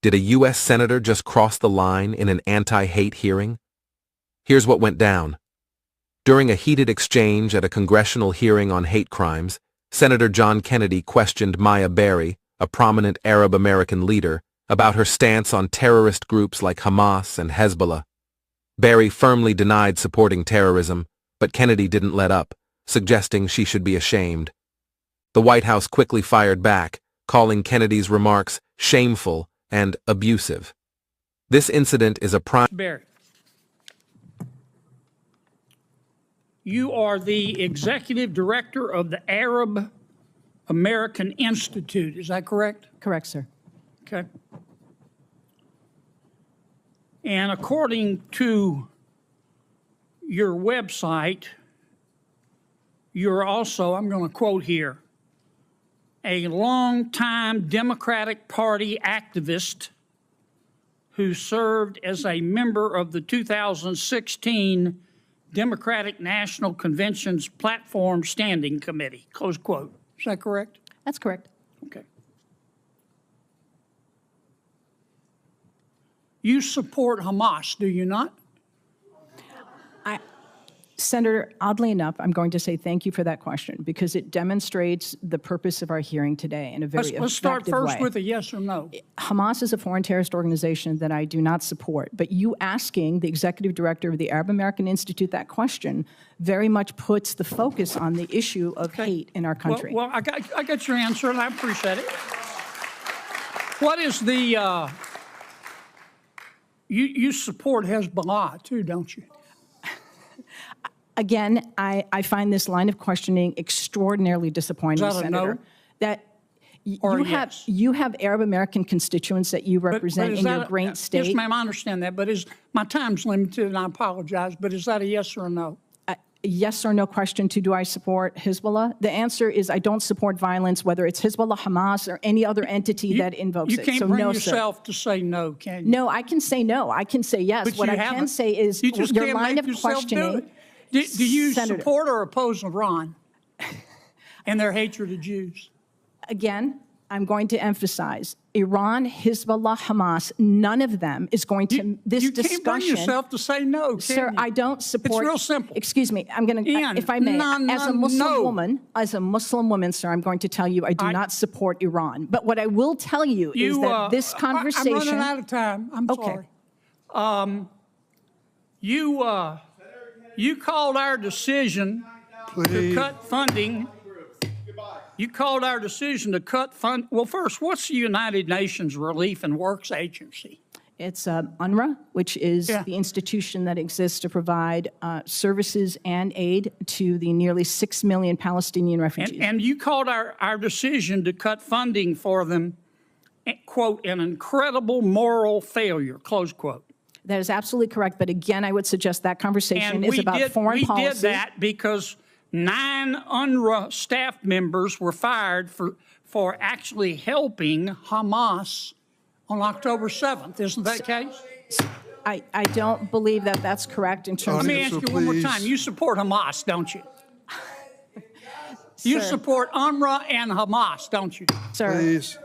Did a U.S. senator just cross the line in an anti-hate hearing? Here's what went down. During a heated exchange at a congressional hearing on hate crimes, Senator John Kennedy questioned Maya Berry, a prominent Arab American leader, about her stance on terrorist groups like Hamas and Hezbollah. Berry firmly denied supporting terrorism, but Kennedy didn't let up, suggesting she should be ashamed. The White House quickly fired back, calling Kennedy's remarks shameful and abusive. This incident is a prime... Berry, you are the executive director of the Arab American Institute, is that correct? Correct, sir. Okay. And according to your website, you're also, I'm going to quote here, a longtime Democratic Party activist who served as a member of the 2016 Democratic National Convention's Platform Standing Committee, close quote. Is that correct? That's correct. Okay. You support Hamas, do you not? Senator, oddly enough, I'm going to say thank you for that question because it demonstrates the purpose of our hearing today in a very effective way. Let's start first with a yes or no. Hamas is a foreign terrorist organization that I do not support, but you asking the executive director of the Arab American Institute that question very much puts the focus on the issue of hate in our country. Well, I got your answer, and I appreciate it. What is the, you support Hezbollah too, don't you? Again, I find this line of questioning extraordinarily disappointing, Is that Senator. No? That Yes. you have Arab American constituents that you represent in your great state. Yes, ma'am, I understand that, but my time's limited, and I apologize, but is that a yes or a no? Yes or no question to do I support Hezbollah? The answer is I don't support violence, whether it's Hezbollah, Hamas, or any other entity that invokes it. You can't bring yourself to say no, can you? No, I can say no. I can say yes. But what I can say is your line of questioning. Do you support or oppose Iran and their hatred of Jews? Again, I'm going to emphasize Iran, Hezbollah, Hamas, none of them is going to, You can't bring yourself to say no, can Sir, you? I don't support. It's real simple. Excuse me, I'm going to, if I may, as a Muslim woman, sir, I'm going to tell you I do not support Iran. But what I will tell you is that this conversation. I'm running out of time. I'm sorry. You called our decision to cut funding. You called our decision to cut fund. Well, first, what's the United Nations Relief and Works Agency? It's UNRWA, which is the institution that exists to provide services and aid to the nearly 6 million Palestinian refugees. And you called our decision to cut funding for them, quote, an incredible moral failure, close quote. That is absolutely correct. But again, I would suggest that conversation is about foreign policy. We did that because 9 UNRWA staff members were fired for actually helping Hamas on October 7th. Isn't that the case? I don't believe that that's correct in terms of... Let me ask you one more time. You support Hamas, don't you? You support UNRWA and Hamas, don't you? Sir, please.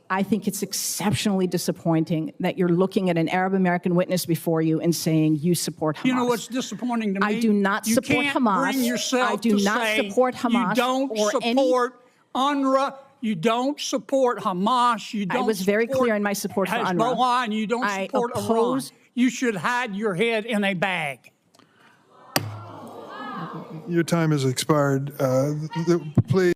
I think it's exceptionally disappointing that you're looking at an Arab American witness before you and saying you support Hamas. You know what's disappointing to me? I do not support Hamas. Bring yourself I do not support Hamas. You don't support UNRWA. You don't support Hamas. You don't. I was very clear in my support for UNRWA. Hezbollah, and you don't support Iran. You should hide your head in a bag. Your time has expired. Please.